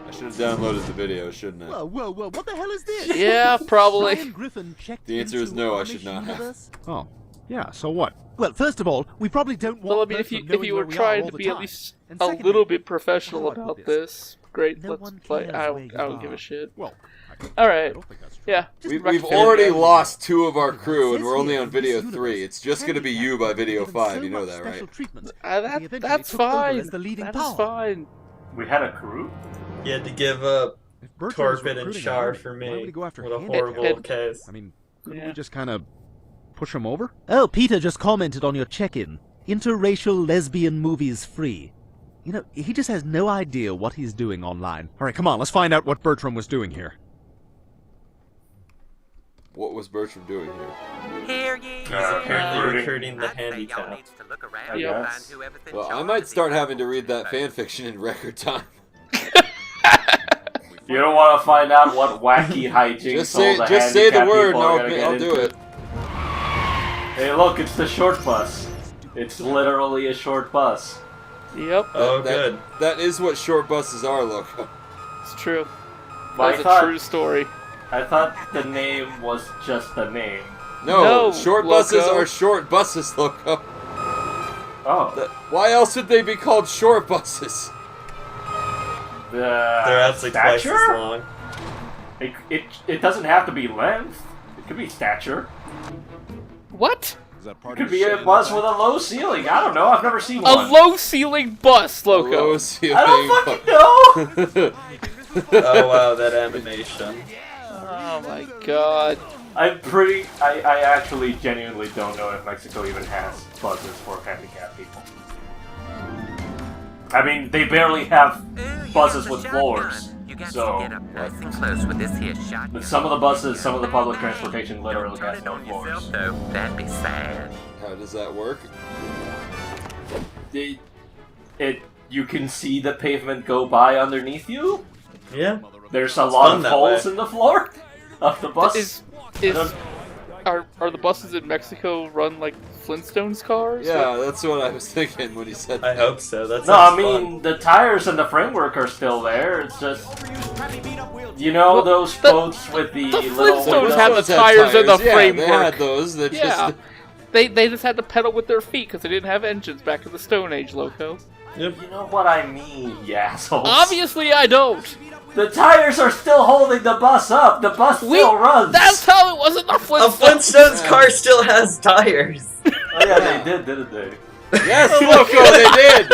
I should have downloaded the video, shouldn't I? Whoa, what the hell is this? Yeah, probably. The answer is no, I should not have. Oh, yeah, so what? Well, first of all, we probably don't want Well, I mean, if you were trying to be at least a little bit professional about this, great, let's play. I don't give a shit. Well, alright. Yeah. We've already lost 2 of our crew, and we're only on video 3. It's just going to be you by video 5. You know that, right? That's fine. That is fine. We had a crew? You had to give up Corbett and Shard for me. What a horrible case. I mean, couldn't we just kind of push him over? Oh, Peter just commented on your check-in. Interracial lesbian movies free. You know, he just has no idea what he's doing online. All right, come on, let's find out what Bertram was doing here. What was Bertram doing here? Hear ye! He's apparently recruiting the handicap. Yes. Well, I might start having to read that fanfiction in record time. You don't want to find out what wacky hijinks just say the word and I'll do it. Hey, look, it's the short bus. It's literally a short bus. Yep. Oh, good. That is what short buses are, Loco. It's true. But That's a true story. I thought the name was just a name. No, short buses are short buses, Loco. Oh. Why else would they be called short buses? They're actually twice as long. It doesn't have to be length. It could be stature. What? It could be a bus with a low ceiling. I don't know. I've never seen one. A low ceiling bus, Loco. Low ceiling I don't fucking know. Oh wow, that animation. Oh my god. I actually genuinely don't know if Mexico even has buses for handicapped people. I mean, they barely have buses with floors. So, some of the buses, some of the public transportation literally has no floors. That'd be sad. How does that work? You can see the pavement go by underneath you. Yeah. There's a lot of holes in the floor of the bus. Are the buses in Mexico run like Flintstones cars? Yeah, that's what I was thinking when he said that. I hope so. The tires and the framework are still there. It's just, you know, those boats with the little Flintstones have the tires and the framework. They had those. They just had to pedal with their feet because they didn't have engines back in the Stone Age, Loco. Yep. You know what I mean, you assholes. Obviously I don't. The tires are still holding the bus up. The bus still runs. That's how it was in the Flintstones. A Flintstones car still has tires. Oh yeah, they did, didn't they? Yes, Loco, they did.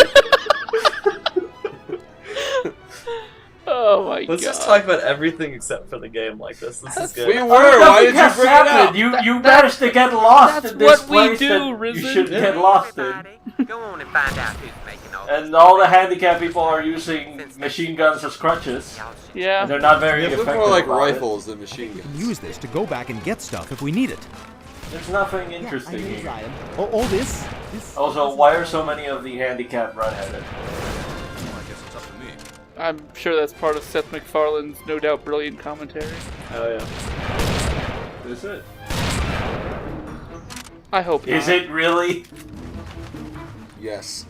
Oh my god. Let's just talk about everything except for the game like this. This is good. We were. Why did you bring it up? You managed to get lost in this place that you should get lost in. Go on and find out who's making all And all the handicapped people are using machine guns as crutches. Yeah. And they're not very effective. They're more like rifles than machine guns. Use this to go back and get stuff if we need it. There's nothing interesting here. All this? Also, why are so many of the handicapped redheaded? I'm sure that's part of Seth MacFarlane's no doubt brilliant commentary. Oh yeah. Is it? I hope not. Is it really? Yes.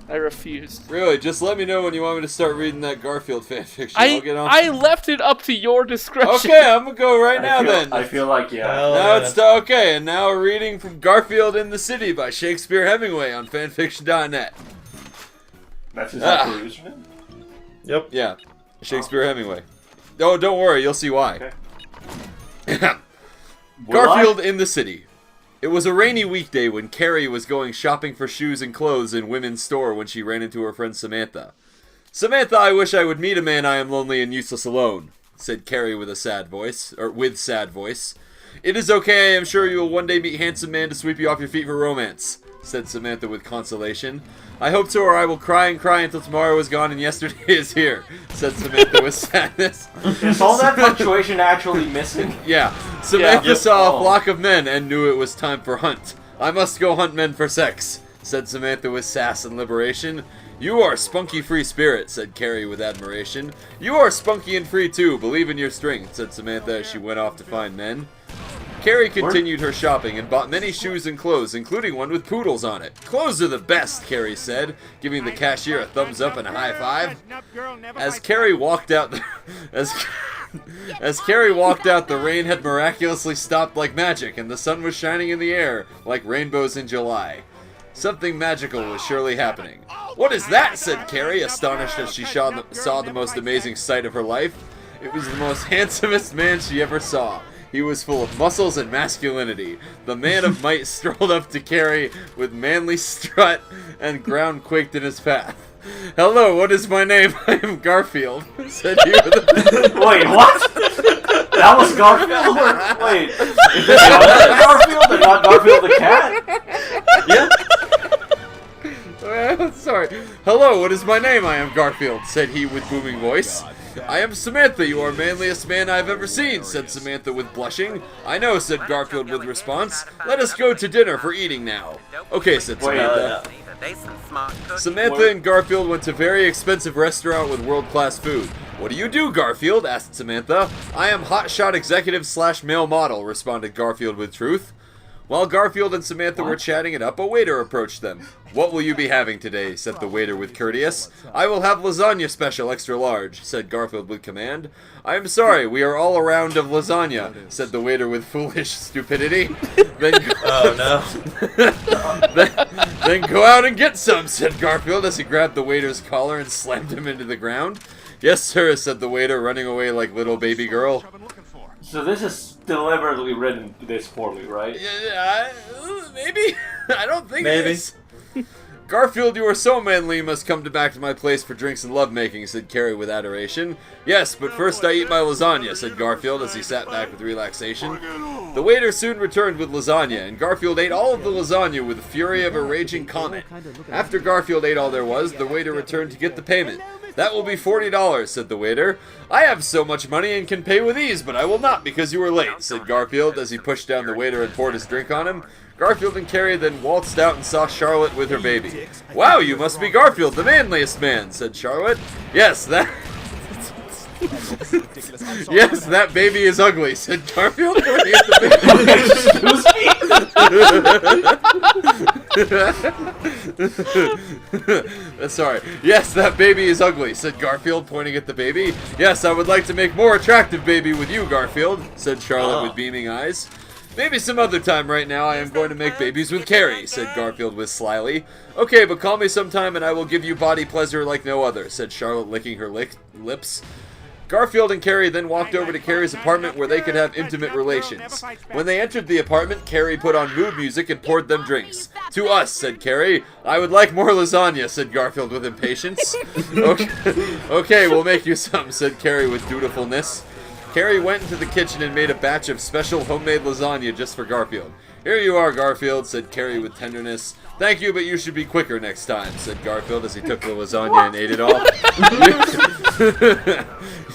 I refuse. Really, just let me know when you want me to start reading that Garfield fanfiction. I'll get on. I left it up to your discretion. Okay, I'm gonna go right now then. I feel like, yeah. Now it's okay, and now we're reading from Garfield in the City by Shakespeare Hemingway on fanfiction.net. That's his actual username? Yep. Yeah. Shakespeare Hemingway. Oh, don't worry, you'll see why. Okay. Garfield in the City. It was a rainy weekday when Carrie was going shopping for shoes and clothes in women's store when she ran into her friend Samantha. Samantha, I wish I would meet a man. I am lonely and useless alone, said Carrie with a sad voice, with sad voice. It is okay, I am sure you will one day meet handsome man to sweep you off your feet for romance, said Samantha with consolation. I hope so, or I will cry and cry until tomorrow is gone and yesterday is here, said Samantha with sadness. Is all that punctuation actually missing? Yeah. Samantha saw a flock of men and knew it was time for hunt. I must go hunt men for sex, said Samantha with sass and liberation. You are spunky free spirit, said Carrie with admiration. You are spunky and free too, believe in your strength, said Samantha as she went off to find men. Carrie continued her shopping and bought many shoes and clothes, including one with poodles on it. Clothes are the best, Carrie said, giving the cashier a thumbs up and a high five. As Carrie walked out, as Carrie walked out, the rain had miraculously stopped like magic, and the sun was shining in the air like rainbows in July. Something magical was surely happening. What is that? Said Carrie, astonished as she saw the most amazing sight of her life. It was the most handsomest man she ever saw. He was full of muscles and masculinity. The man of might strolled up to Carrie with manly strut, and ground quaked in his path. Hello, what is my name? I am Garfield, said he with a... Wait, what? That was Garfield? Wait, is this Garfield and not Garfield the cat? Yeah. Sorry. Hello, what is my name? I am Garfield, said he with booming voice. I am Samantha, you are manliest man I have ever seen, said Samantha with blushing. I know, said Garfield with response. Let us go to dinner for eating now. Okay, said Samantha. Samantha and Garfield went to a very expensive restaurant with world-class food. What do you do, Garfield? Asked Samantha. I am hotshot executive / male model, responded Garfield with truth. While Garfield and Samantha were chatting it up, a waiter approached them. What will you be having today? Said the waiter with courteous. I will have lasagna special extra large, said Garfield with command. I am sorry, we are all around of lasagna, said the waiter with foolish stupidity. Then then go out and get some, said Garfield as he grabbed the waiter's collar and slammed him into the ground. Yes, sir, said the waiter, running away like little baby girl. So this is deliberately written this poorly, right? Yeah, maybe. I don't think it is. Garfield, you are so manly, you must come back to my place for drinks and lovemaking, said Carrie with adoration. Yes, but first I eat my lasagna, said Garfield as he sat back with relaxation. The waiter soon returned with lasagna, and Garfield ate all of the lasagna with the fury of a raging comet. After Garfield ate all there was, the waiter returned to get the payment. That will be $40, said the waiter. I have so much money and can pay with ease, but I will not because you were late, said Garfield as he pushed down the waiter and poured his drink on him. Garfield and Carrie then waltzed out and saw Charlotte with her baby. Wow, you must be Garfield, the manliest man, said Charlotte. Yes, that baby is ugly, said Garfield. Sorry. Yes, that baby is ugly, said Garfield, pointing at the baby. Yes, I would like to make more attractive baby with you, Garfield, said Charlotte with beaming eyes. Maybe some other time. Right now I am going to make babies with Carrie, said Garfield with slyly. Okay, but call me sometime and I will give you body pleasure like no other, said Charlotte, licking her lips. Garfield and Carrie then walked over to Carrie's apartment where they could have intimate relations. When they entered the apartment, Carrie put on mood music and poured them drinks. To us, said Carrie. I would like more lasagna, said Garfield with impatience. Okay, we'll make you some, said Carrie with dutifulness. Carrie went into the kitchen and made a batch of special homemade lasagna just for Garfield. Here you are, Garfield, said Carrie with tenderness. Thank you, but you should be quicker next time, said Garfield as he took the lasagna and ate it all.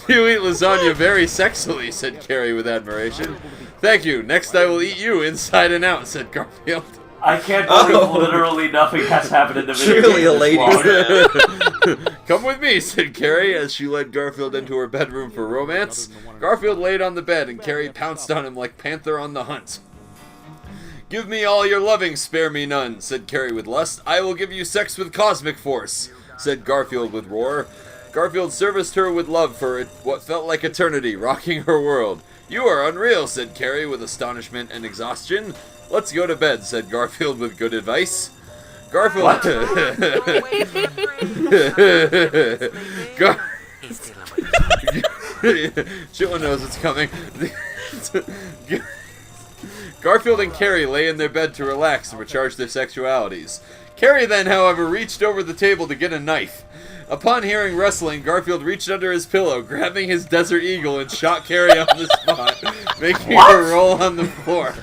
You eat lasagna very sexily, said Carrie with admiration. Thank you. Next I will eat you inside and out, said Garfield. I can't believe literally nothing has happened in the video. Truly a lady. Come with me, said Carrie as she led Garfield into her bedroom for romance. Garfield laid on the bed and Carrie pounced on him like panther on the hunt. Give me all your loving, spare me none, said Carrie with lust. I will give you sex with cosmic force, said Garfield with roar. Garfield serviced her with love for what felt like eternity, rocking her world. You are unreal, said Carrie with astonishment and exhaustion. Let's go to bed, said Garfield with good advice. Garfield... Chilla knows it's coming. Garfield and Carrie lay in their bed to relax and recharge their sexualities. Carrie then, however, reached over the table to get a knife. Upon hearing rustling, Garfield reached under his pillow, grabbing his Desert Eagle and shot Carrie on the spot, making her roll on the floor.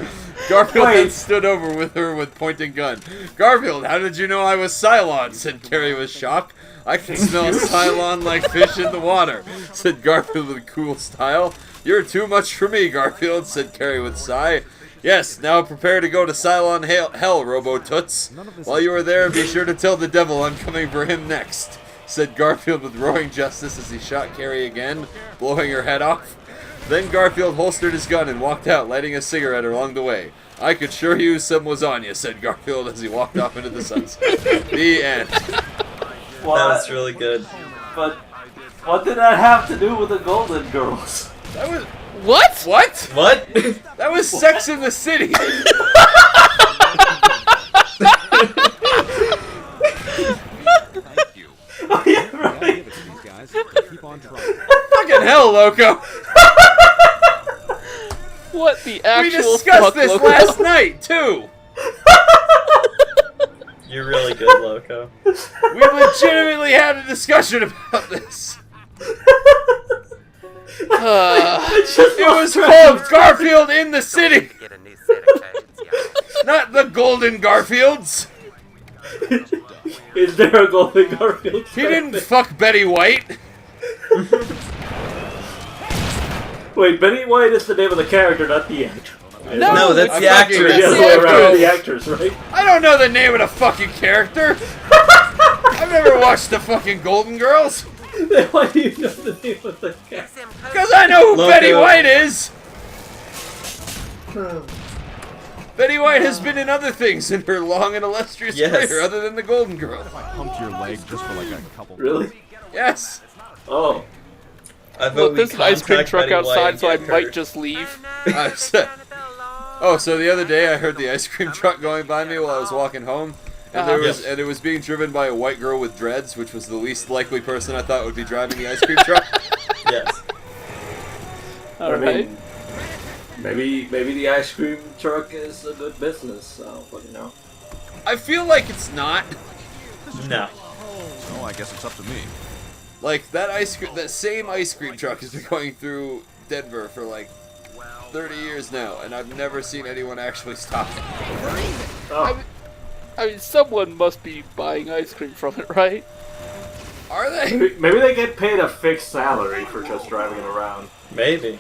Garfield then stood over with her with pointing gun. Garfield, how did you know I was Cylon? Said Carrie with shock. I can smell Cylon like fish in the water, said Garfield with cool style. You're too much for me, Garfield, said Carrie with sigh. Yes, now prepare to go to Cylon hell, Robo-Toots. While you are there, be sure to tell the devil I'm coming for him next, said Garfield with roaring justice as he shot Carrie again, blowing her head off. Then Garfield holstered his gun and walked out, lighting a cigarette along the way. I could sure use some lasagna, said Garfield as he walked off into the sunset. The end. Well, that's really good. But what did that have to do with the Golden Girls? That was... What? What? What? That was Sex in the City. Thank you. Oh, yeah, right. Keep on trying. Fucking hell, Loco. What the actual We discussed this Loco? last night, too. You're really good, Loco. We legitimately had a discussion about this. It was called Garfield in the City. Get a new set of codes, y'all. Not the Golden Garfields. Is there a Golden Garfield? He didn't fuck Betty White. Wait, Betty White is the name of the character, not the actor. No, that's the fucking- actress. The other way around, the actress, right? I don't know the name of the fucking character. I've never watched the fucking Golden Girls. Then why do you know the name of the character? Because I know who Loco. Betty White is. Betty White has been in other things in her long and illustrious Yes. career other than the Golden Girls. Pumped your leg just for like a couple. Really? Yes. Oh. I vote Look, we there's an ice cream contact truck Betty White outside, and so I get might her. just leave. Oh, so the other day I heard the ice cream truck going by me while I was walking home, and it was being driven by a white girl with dreads, which was the least likely person I thought would be driving the ice cream truck. Yes. Alright. Maybe the ice cream truck is a good business, so, but you know. I feel like it's not. No. Oh, I guess it's up to me. Like that same ice cream truck has been going through Denver for like 30 years now, and I've never seen anyone actually stop it. Oh. I mean, someone must be buying ice cream from it, right? Are they? Maybe they get paid a fixed salary for just driving it around. Maybe.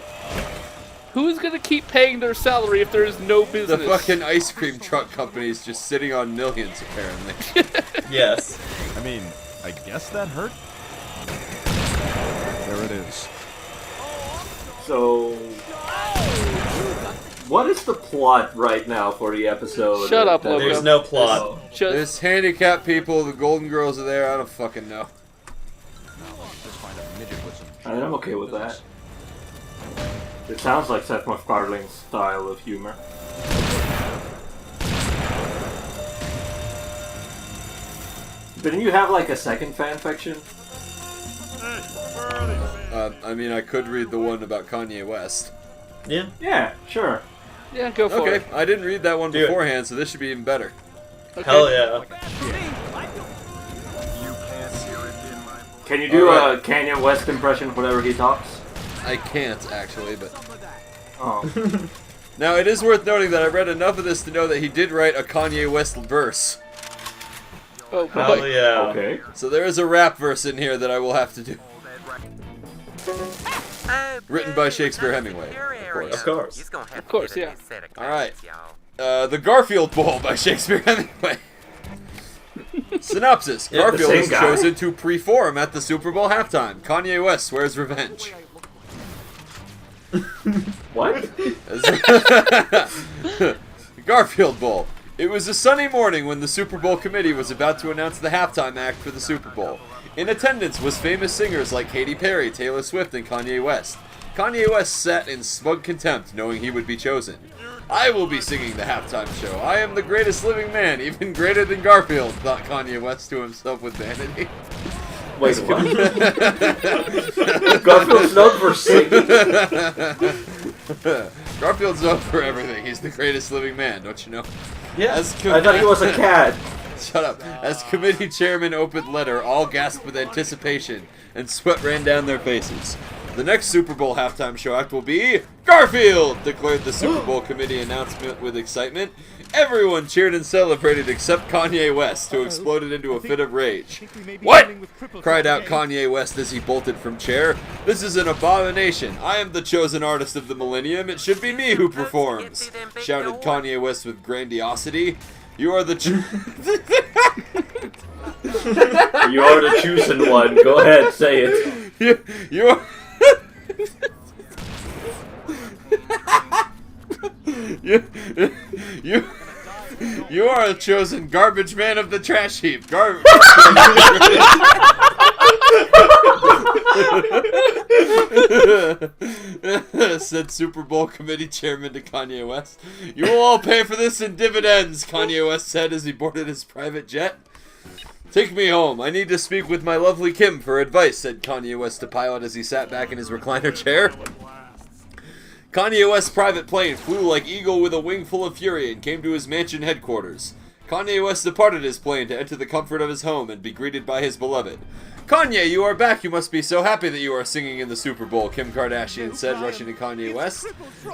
Who's gonna keep paying their salary if there is no The business? fucking ice cream truck company is just sitting on millions, apparently. Yes. I mean, I guess that hurt. There it is. So, what is the plot right now for the episode? Shut up, Loco. There's no plot. Just There's handicapped people, the Golden Girls are there, I don't fucking know. I mean, I'm okay with that. It sounds like Seth MacFarlane's style of humor. Didn't you have like a second fanfiction? I mean, I could read the one about Kanye West. Yeah. Yeah, sure. yeah, go for Okay, it. I didn't read that one Do it. beforehand, so this should be even better. Okay. Hell yeah. Can you do Alright. a Kanye West impression whenever he talks? I can't, actually, but... Oh. Now, it is worth noting that I read enough of this to know that he did write a Kanye West verse. Oh Hell boy. yeah. Okay. So there is a rap verse in here that I will have to do. Written by Shakespeare Hemingway, of course. Of course. Of course, yeah. Alright. The Garfield Bowl by Shakespeare Hemingway. Synopsis. Yeah, the Garfield same is guy? chosen to perform at the Super Bowl halftime. Kanye West swears revenge. What? Garfield Bowl. It was a sunny morning when the Super Bowl committee was about to announce the halftime act for the Super Bowl. In attendance was famous singers like Katy Perry, Taylor Swift, and Kanye West. Kanye West sat in smug contempt, knowing he would be chosen. I will be singing the halftime show. I am the greatest living man, even greater than Garfield, thought Kanye West to himself with vanity. Wait, what? Garfield's known for singing. Garfield's known for everything. He's the greatest living man, don't you know? Yeah. As I thought he was a cat. Shut up. As committee chairman opened letter, all gasped with anticipation, and sweat ran down their faces. The next Super Bowl halftime show act will be Garfield, declared the Super Bowl committee announcement with excitement. Everyone cheered and celebrated except Kanye West, who exploded into a fit of rage. What? Cried out Kanye West as he bolted from chair. This is an abomination. I am the chosen artist of the millennium. It should be me who performs, shouted Kanye West with grandiosity. You are the You are the chosen one. Go ahead, say it. You are... You are a chosen garbage man of the trash heap. Said Super Bowl committee chairman to Kanye West. You will all pay for this in dividends, Kanye West said as he boarded his private jet. Take me home. I need to speak with my lovely Kim for advice, said Kanye West to Pilot as he sat back in his recliner chair. Kanye West's private plane flew like eagle with a wing full of fury and came to his mansion headquarters. Kanye West departed his plane to enter the comfort of his home and be greeted by his beloved. Kanye, you are back. You must be so happy that you are singing in the Super Bowl, Kim Kardashian said, rushing to Kanye West.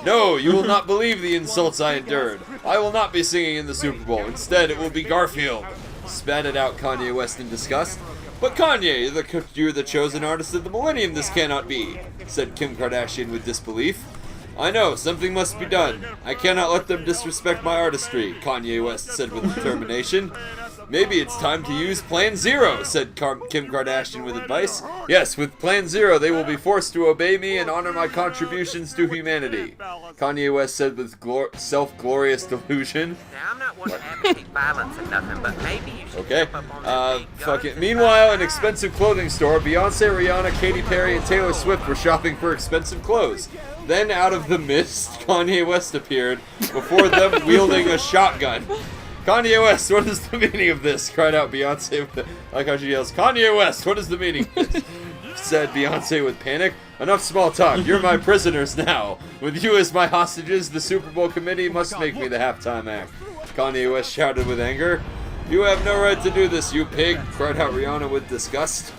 No, you will not believe the insults I endured. I will not be singing in the Super Bowl. Instead, it will be Garfield. Spat out Kanye West in disgust. But Kanye, you're the chosen artist of the millennium. This cannot be, said Kim Kardashian with disbelief. I know, something must be done. I cannot let them disrespect my artistry, Kanye West said with determination. Maybe it's time to use Plan Zero, said Kim Kardashian with advice. Yes, with Plan Zero, they will be forced to obey me and honor my contributions to humanity, Kanye West said with self-glorious delusion. Now, I'm not one to advocate violence or nothing, but maybe you should Okay. step up on that big Fuck it. gun. Meanwhile, an expensive clothing store, Beyonce, Rihanna, Katy Perry, and Taylor Swift were shopping for expensive clothes. Then, out of the mist, Kanye West appeared, before them wielding a shotgun. Kanye West, what is the meaning of this? Cried out Beyonce, like how she yells, Kanye West, what is the meaning of this? Said Beyonce with panic. Enough small talk, you're my prisoners now. With you as my hostages, the Super Bowl committee must make me the halftime act. Kanye West shouted with anger. You have no right to do this, you pig, cried out Rihanna with disgust.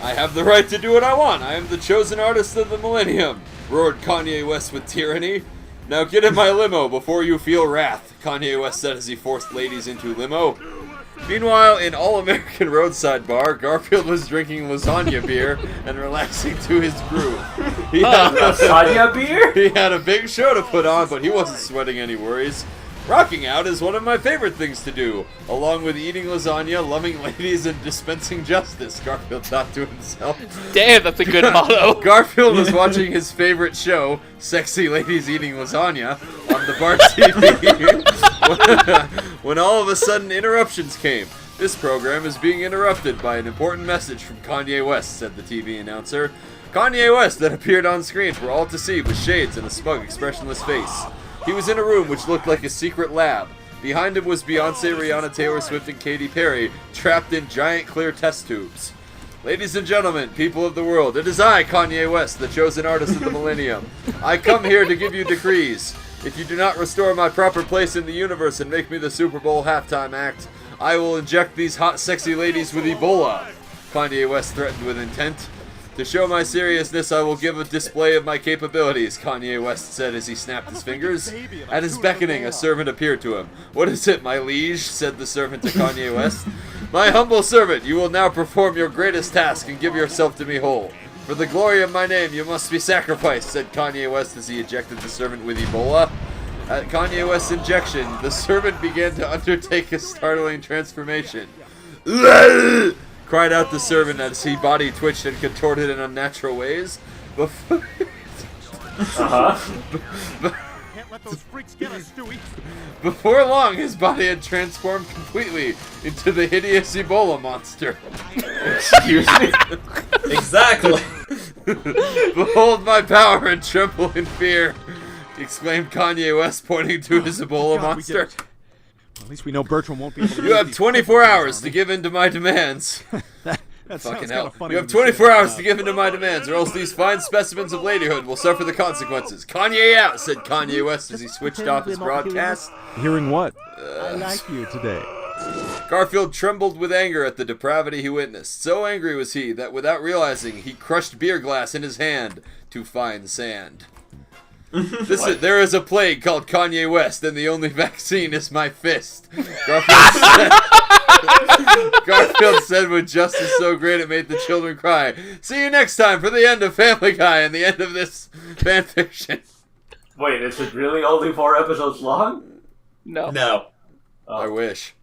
I have the right to do what I want. I am the chosen artist of the millennium, roared Kanye West with tyranny. Now get in my limo before you feel wrath, Kanye West said as he forced ladies into limo. Meanwhile, in All-American Roadside Bar, Garfield was drinking lasagna beer and relaxing to his groove. Lasagna beer? He had a big show to put on, but he wasn't sweating any worries. Rocking out is one of my favorite things to do, along with eating lasagna, loving ladies, and dispensing justice, Garfield thought to himself. Damn, that's a good motto. Garfield was watching his favorite show, Sexy Ladies Eating Lasagna, on the bar TV, when all of a sudden interruptions came. This program is being interrupted by an important message from Kanye West, said the TV announcer. Kanye West then appeared on screen for all to see with shades and a smug, expressionless face. He was in a room which looked like a secret lab. Behind him was Beyonce, Rihanna, Taylor Swift, and Katy Perry, trapped in giant clear test tubes. Ladies and gentlemen, people of the world, it is I, Kanye West, the chosen artist of the millennium. I come here to give you decrees. If you do not restore my proper place in the universe and make me the Super Bowl halftime act, I will inject these hot, sexy ladies with Ebola, Kanye West threatened with intent. To show my seriousness, I will give a display of my capabilities, Kanye West said as he snapped his fingers. At his beckoning, a servant appeared to him. What is it, my liege? Said the servant to Kanye West. My humble servant, you will now perform your greatest task and give yourself to me whole. For the glory of my name, you must be sacrificed, said Kanye West as he ejected the servant with Ebola. At Kanye West's injection, the servant began to undertake a startling transformation. Cried out the servant as his body twitched and contorted in unnatural ways. Before long, his body had transformed completely into the hideous Ebola monster. Excuse me? Exactly. Behold my power and tremble in fear, exclaimed Kanye West, pointing to his Ebola monster. At least we know Bertram won't be able to. You have 24 hours to give in to my demands. That Fucking sounds hell. kinda funny You have when say 24 it out hours loud. to give in to my demands, or else these fine specimens of ladyhood will suffer the consequences. Kanye out, said Kanye West as he switched off his broadcast. Hearing what? I like you today. Garfield trembled with anger at the depravity he witnessed. So angry was he that without realizing, he crushed beer glass in his hand to find sand. There is a plague called Kanye West, and the only vaccine is my fist. Garfield said with justice so great it made the children cry. See you next time for the end of Family Guy and the end of this fanfiction. Wait, is it really only 4 episodes long? No. No. I wish.